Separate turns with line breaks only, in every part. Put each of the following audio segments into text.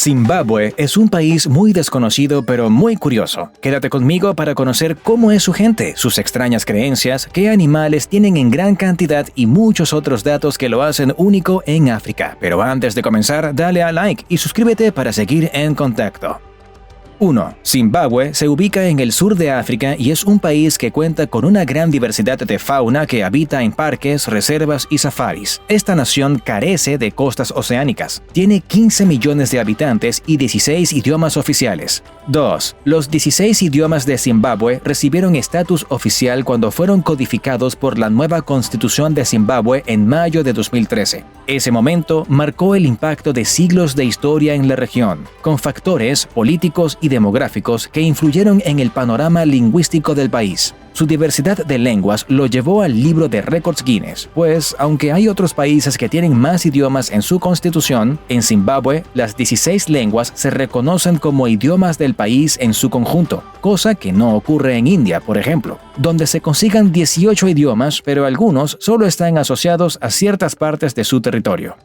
Zimbabue es un país muy desconocido pero muy curioso. Quédate conmigo para conocer cómo es su gente, sus extrañas creencias, qué animales tienen en gran cantidad y muchos otros datos que lo hacen único en África. Pero antes de comenzar, dale a like y suscríbete para seguir en contacto. 1. Zimbabue se ubica en el sur de África y es un país que cuenta con una gran diversidad de fauna que habita en parques, reservas y safaris. Esta nación carece de costas oceánicas. Tiene 15 millones de habitantes y 16 idiomas oficiales. 2. Los 16 idiomas de Zimbabue recibieron estatus oficial cuando fueron codificados por la nueva Constitución de Zimbabue en mayo de 2013. Ese momento marcó el impacto de siglos de historia en la región, con factores políticos y demográficos que influyeron en el panorama lingüístico del país. Su diversidad de lenguas lo llevó al libro de récords Guinness, pues aunque hay otros países que tienen más idiomas en su constitución, en Zimbabue las 16 lenguas se reconocen como idiomas del país en su conjunto, cosa que no ocurre en India, por ejemplo, donde se consigan 18 idiomas, pero algunos solo están asociados a ciertas partes de su territorio.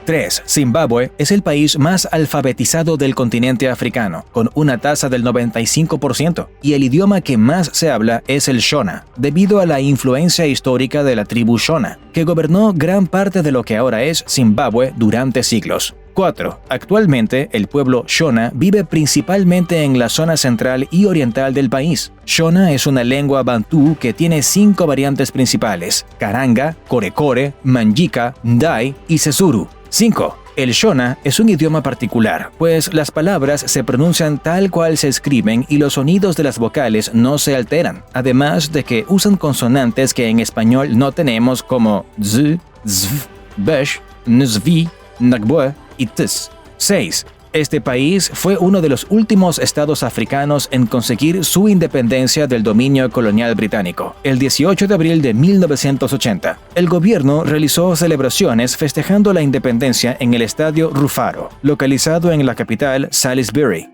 3. Zimbabue es el país más alfabetizado del continente africano, con una tasa del 95%, y el idioma que más se habla es el Shona, debido a la influencia histórica de la tribu Shona, que gobernó gran parte de lo que ahora es Zimbabue durante siglos. 4. Actualmente, el pueblo Shona vive principalmente en la zona central y oriental del país. Shona es una lengua bantú que tiene 5 variantes principales: Karanga, Korekore, Manjika, Ndai y Sesuru. 5. El Shona es un idioma particular, pues las palabras se pronuncian tal cual se escriben y los sonidos de las vocales no se alteran, además de que usan consonantes que en español no tenemos como z, zv, besh, nzvi, nagbue y ts. 6. Este país fue uno de los últimos estados africanos en conseguir su independencia del dominio colonial británico, el 18 de abril de 1980. El gobierno realizó celebraciones festejando la independencia en el estadio Rufaro, localizado en la capital Salisbury.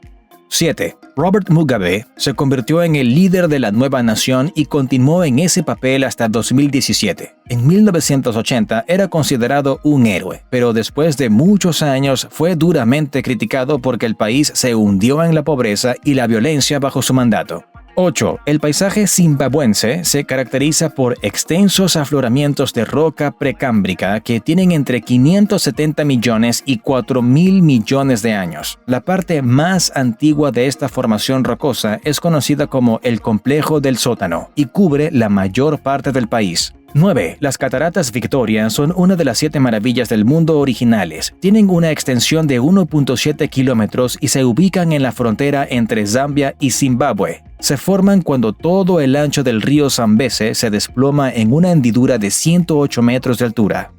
7. Robert Mugabe se convirtió en el líder de la nueva nación y continuó en ese papel hasta 2017. En 1980 era considerado un héroe, pero después de muchos años fue duramente criticado porque el país se hundió en la pobreza y la violencia bajo su mandato. 8. El paisaje zimbabuense se caracteriza por extensos afloramientos de roca precámbrica que tienen entre 570 millones y 4.000 millones de años. La parte más antigua de esta formación rocosa es conocida como el Complejo del Sótano y cubre la mayor parte del país. 9. Las Cataratas Victoria son una de las 7 maravillas del mundo originales. Tienen una extensión de 1.7 kilómetros y se ubican en la frontera entre Zambia y Zimbabue. Se forman cuando todo el ancho del río Zambeze se desploma en una hendidura de 108 metros de altura.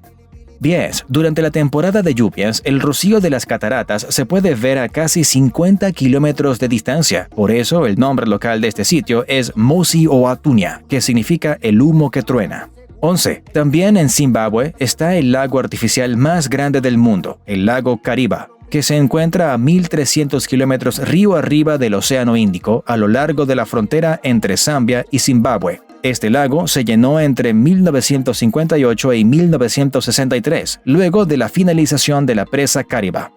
10. Durante la temporada de lluvias, el rocío de las cataratas se puede ver a casi 50 kilómetros de distancia. Por eso, el nombre local de este sitio es Mosi Oatunya, que significa el humo que truena. 11. También en Zimbabue está el lago artificial más grande del mundo, el lago Kariba, que se encuentra a 1.300 kilómetros río arriba del Océano Índico a lo largo de la frontera entre Zambia y Zimbabue. Este lago se llenó entre 1958 y 1963, luego de la finalización de la presa Kariba.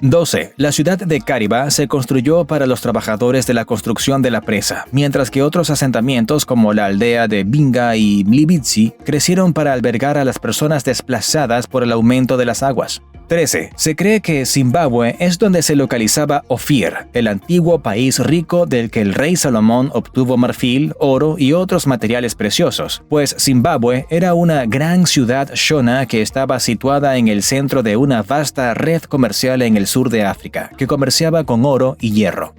12. La ciudad de Kariba se construyó para los trabajadores de la construcción de la presa, mientras que otros asentamientos como la aldea de Binga y Mlibitsi crecieron para albergar a las personas desplazadas por el aumento de las aguas. 13. Se cree que Zimbabue es donde se localizaba Ofir, el antiguo país rico del que el rey Salomón obtuvo marfil, oro y otros materiales preciosos, pues Zimbabue era una gran ciudad Shona que estaba situada en el centro de una vasta red comercial en el sur de África, que comerciaba con oro y hierro.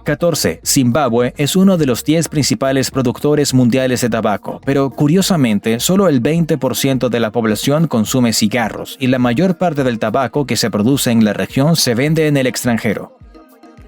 14. Zimbabue es uno de los 10 principales productores mundiales de tabaco, pero curiosamente solo el 20% de la población consume cigarros y la mayor parte del tabaco que se produce en la región se vende en el extranjero.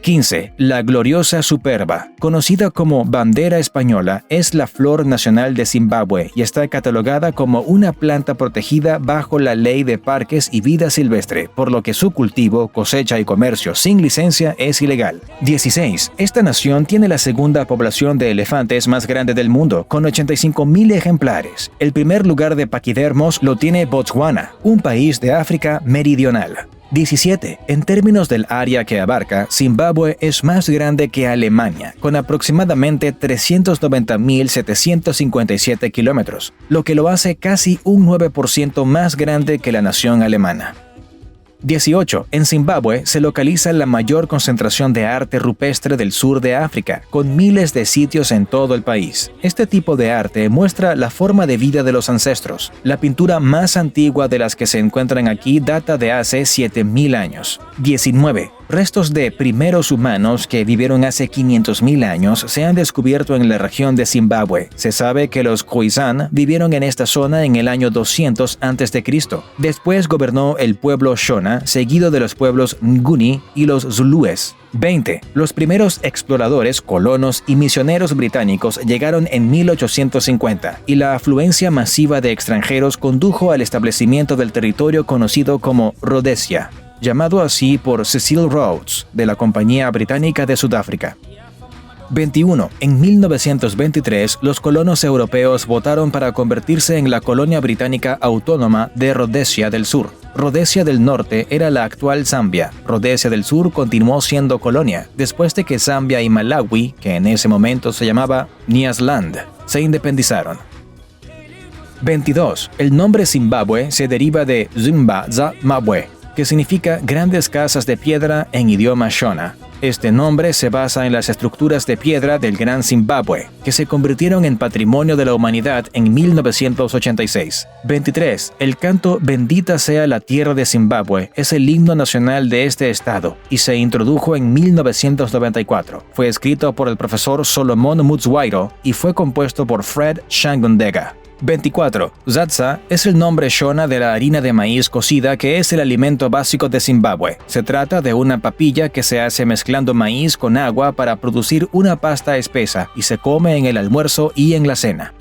15. La gloriosa superba, conocida como bandera española, es la flor nacional de Zimbabue y está catalogada como una planta protegida bajo la Ley de Parques y Vida Silvestre, por lo que su cultivo, cosecha y comercio sin licencia es ilegal. 16. Esta nación tiene la segunda población de elefantes más grande del mundo, con 85.000 ejemplares. El primer lugar de paquidermos lo tiene Botswana, un país de África meridional. 17. En términos del área que abarca, Zimbabue es más grande que Alemania, con aproximadamente 390.757 kilómetros, lo que lo hace casi un 9% más grande que la nación alemana. 18. En Zimbabue se localiza la mayor concentración de arte rupestre del sur de África, con miles de sitios en todo el país. Este tipo de arte muestra la forma de vida de los ancestros. La pintura más antigua de las que se encuentran aquí data de hace 7.000 años. 19. Restos de primeros humanos que vivieron hace 500.000 años se han descubierto en la región de Zimbabue. Se sabe que los Khoisan vivieron en esta zona en el año 200 a.C. Después gobernó el pueblo Shona, seguido de los pueblos Nguni y los Zulúes. 20. Los primeros exploradores, colonos y misioneros británicos llegaron en 1850 y la afluencia masiva de extranjeros condujo al establecimiento del territorio conocido como Rhodesia, llamado así por Cecil Rhodes, de la Compañía Británica de Sudáfrica. 21. En 1923, los colonos europeos votaron para convertirse en la colonia británica autónoma de Rhodesia del Sur. Rhodesia del Norte era la actual Zambia. Rhodesia del Sur continuó siendo colonia, después de que Zambia y Malawi, que en ese momento se llamaba Nyasaland, se independizaron. 22. El nombre Zimbabue se deriva de Zimba za Mabwe, que significa grandes casas de piedra en idioma Shona. Este nombre se basa en las estructuras de piedra del Gran Zimbabue, que se convirtieron en Patrimonio de la Humanidad en 1986. 23. El canto Bendita sea la tierra de Zimbabue es el himno nacional de este estado y se introdujo en 1994. Fue escrito por el profesor Solomon Mutswairo y fue compuesto por Fred Shangundega. 24. Zadza es el nombre Shona de la harina de maíz cocida que es el alimento básico de Zimbabue. Se trata de una papilla que se hace mezclando maíz con agua para producir una pasta espesa y se come en el almuerzo y en la cena.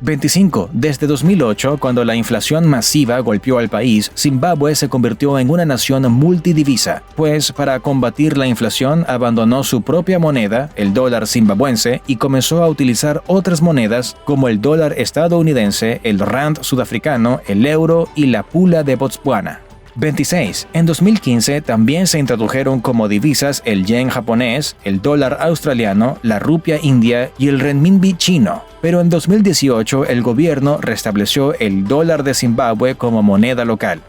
25. Desde 2008, cuando la inflación masiva golpeó al país, Zimbabue se convirtió en una nación multidivisa, pues para combatir la inflación abandonó su propia moneda, el dólar zimbabuense, y comenzó a utilizar otras monedas como el dólar estadounidense, el rand sudafricano, el euro y la pula de Botswana. 26. En 2015 también se introdujeron como divisas el yen japonés, el dólar australiano, la rupia india y el renminbi chino. Pero en 2018 el gobierno restableció el dólar de Zimbabue como moneda local.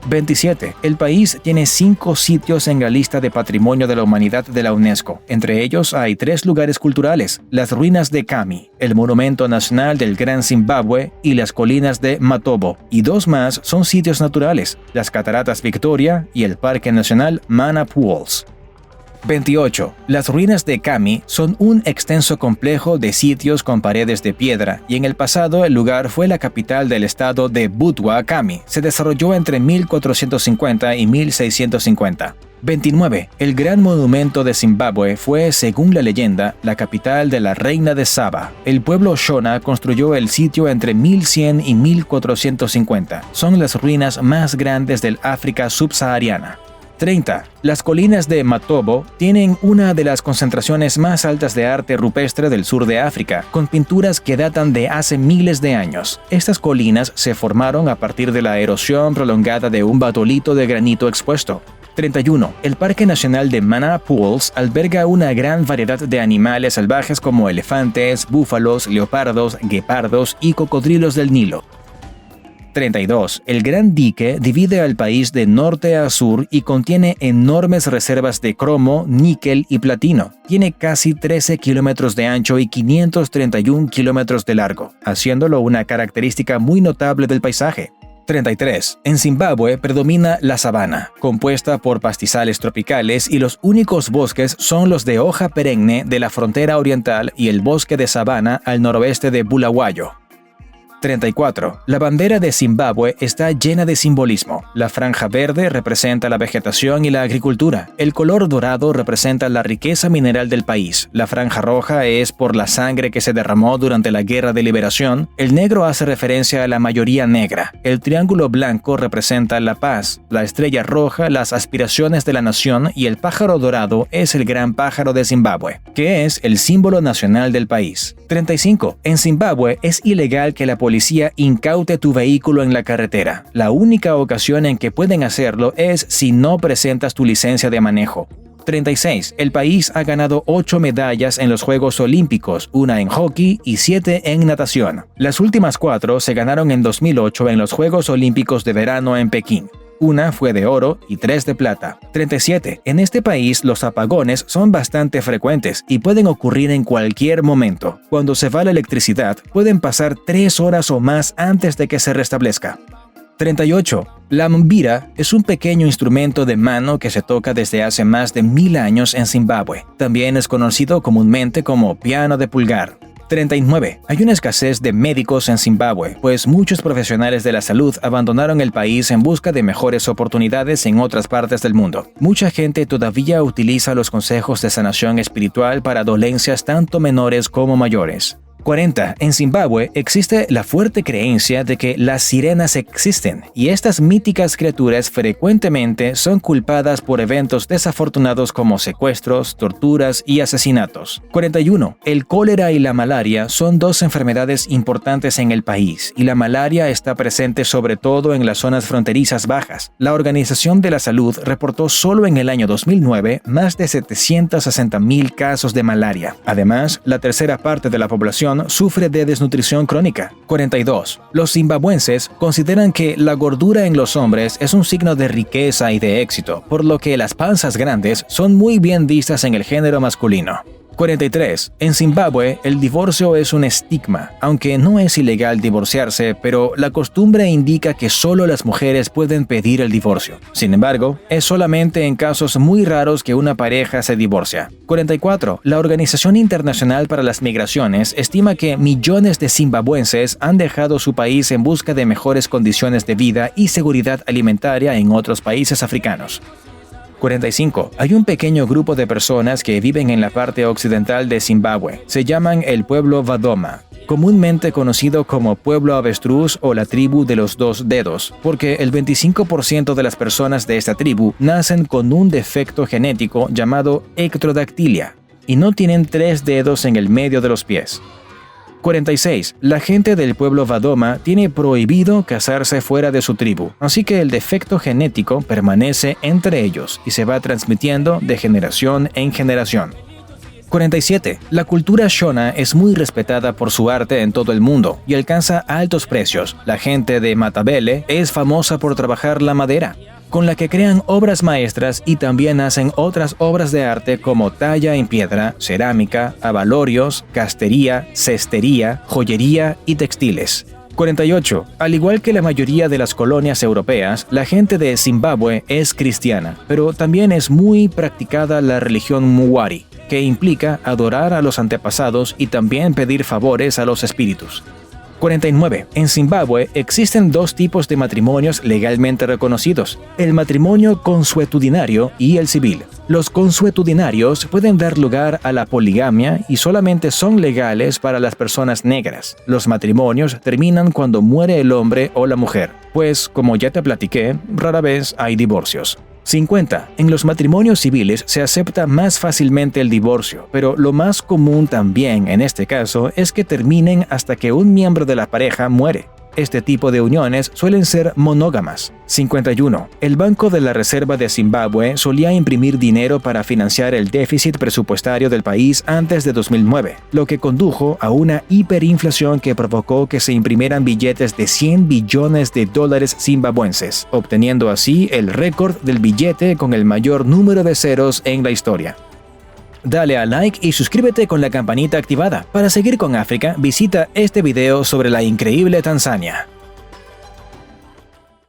27. El país tiene 5 sitios en la lista de Patrimonio de la Humanidad de la UNESCO. Entre ellos hay 3 lugares culturales, las ruinas de Kami, el Monumento Nacional del Gran Zimbabue y las colinas de Matobo. Y 2 más son sitios naturales, las Cataratas Victoria y el Parque Nacional Mana Pools. 28. Las ruinas de Kami son un extenso complejo de sitios con paredes de piedra y en el pasado el lugar fue la capital del estado de Butwa Kami. Se desarrolló entre 1450 y 1650. 29. El Gran Monumento de Zimbabue fue, según la leyenda, la capital de la reina de Saba. El pueblo Shona construyó el sitio entre 1100 y 1450. Son las ruinas más grandes del África subsahariana. 30. Las colinas de Matobo tienen una de las concentraciones más altas de arte rupestre del sur de África, con pinturas que datan de hace miles de años. Estas colinas se formaron a partir de la erosión prolongada de un batolito de granito expuesto. 31. El Parque Nacional de Mana Pools alberga una gran variedad de animales salvajes como elefantes, búfalos, leopardos, guepardos y cocodrilos del Nilo. 32. El Gran Dique divide al país de norte a sur y contiene enormes reservas de cromo, níquel y platino. Tiene casi 13 kilómetros de ancho y 531 kilómetros de largo, haciéndolo una característica muy notable del paisaje. 33. En Zimbabue predomina la sabana, compuesta por pastizales tropicales y los únicos bosques son los de hoja perenne de la frontera oriental y el bosque de sabana al noroeste de Bulawayo. 34. La bandera de Zimbabue está llena de simbolismo. La franja verde representa la vegetación y la agricultura. El color dorado representa la riqueza mineral del país. La franja roja es por la sangre que se derramó durante la Guerra de Liberación. El negro hace referencia a la mayoría negra. El triángulo blanco representa la paz. La estrella roja, las aspiraciones de la nación y el pájaro dorado es el gran pájaro de Zimbabue, que es el símbolo nacional del país. 35. En Zimbabue es ilegal que la policía policía incaute tu vehículo en la carretera. La única ocasión en que pueden hacerlo es si no presentas tu licencia de manejo. 36. El país ha ganado 8 medallas en los Juegos Olímpicos, 1 en hockey y 7 en natación. Las últimas 4 se ganaron en 2008 en los Juegos Olímpicos de verano en Pekín. 1 fue de oro y 3 de plata. 37. En este país los apagones son bastante frecuentes y pueden ocurrir en cualquier momento. Cuando se va la electricidad, pueden pasar 3 horas o más antes de que se restablezca. 38. La mbira es un pequeño instrumento de mano que se toca desde hace más de 1000 años en Zimbabue. También es conocido comúnmente como piano de pulgar. 39. Hay una escasez de médicos en Zimbabue, pues muchos profesionales de la salud abandonaron el país en busca de mejores oportunidades en otras partes del mundo. Mucha gente todavía utiliza los consejos de sanación espiritual para dolencias tanto menores como mayores. 40. En Zimbabue existe la fuerte creencia de que las sirenas existen y estas míticas criaturas frecuentemente son culpadas por eventos desafortunados como secuestros, torturas y asesinatos. 41. El cólera y la malaria son 2 enfermedades importantes en el país y la malaria está presente sobre todo en las zonas fronterizas bajas. La Organización de la Salud reportó solo en el año 2009 más de 760,000 casos de malaria. Además, la tercera parte de la población sufre de desnutrición crónica. 42. Los zimbabuenses consideran que la gordura en los hombres es un signo de riqueza y de éxito, por lo que las panzas grandes son muy bien vistas en el género masculino. 43. En Zimbabue, el divorcio es un estigma, aunque no es ilegal divorciarse, pero la costumbre indica que solo las mujeres pueden pedir el divorcio. Sin embargo, es solamente en casos muy raros que una pareja se divorcia. 44. La Organización Internacional para las Migraciones estima que millones de zimbabuenses han dejado su país en busca de mejores condiciones de vida y seguridad alimentaria en otros países africanos. 45. Hay un pequeño grupo de personas que viven en la parte occidental de Zimbabue. Se llaman el pueblo Vadoma, comúnmente conocido como pueblo avestruz o la tribu de los 2 dedos, porque el 25% de las personas de esta tribu nacen con un defecto genético llamado ectrodactilia y no tienen 3 dedos en el medio de los pies. 46. La gente del pueblo Vadoma tiene prohibido casarse fuera de su tribu, así que el defecto genético permanece entre ellos y se va transmitiendo de generación en generación. 47. La cultura Shona es muy respetada por su arte en todo el mundo y alcanza altos precios. La gente de Matabele es famosa por trabajar la madera, con la que crean obras maestras y también hacen otras obras de arte como talla en piedra, cerámica, abalorios, castería, cestería, joyería y textiles. 48. Al igual que la mayoría de las colonias europeas, la gente de Zimbabue es cristiana, pero también es muy practicada la religión Mwari, que implica adorar a los antepasados y también pedir favores a los espíritus. 49. En Zimbabue existen 2 tipos de matrimonios legalmente reconocidos: el matrimonio consuetudinario y el civil. Los consuetudinarios pueden dar lugar a la poligamia y solamente son legales para las personas negras. Los matrimonios terminan cuando muere el hombre o la mujer, pues, como ya te platiqué, rara vez hay divorcios. 50. En los matrimonios civiles se acepta más fácilmente el divorcio, pero lo más común también en este caso es que terminen hasta que un miembro de la pareja muere. Este tipo de uniones suelen ser monógamas. 51. El Banco de la Reserva de Zimbabue solía imprimir dinero para financiar el déficit presupuestario del país antes de 2009, lo que condujo a una hiperinflación que provocó que se imprimieran billetes de $100 billones zimbabuenses, obteniendo así el récord del billete con el mayor número de ceros en la historia. Dale a like y suscríbete con la campanita activada. Para seguir con África, visita este video sobre la increíble Tanzania.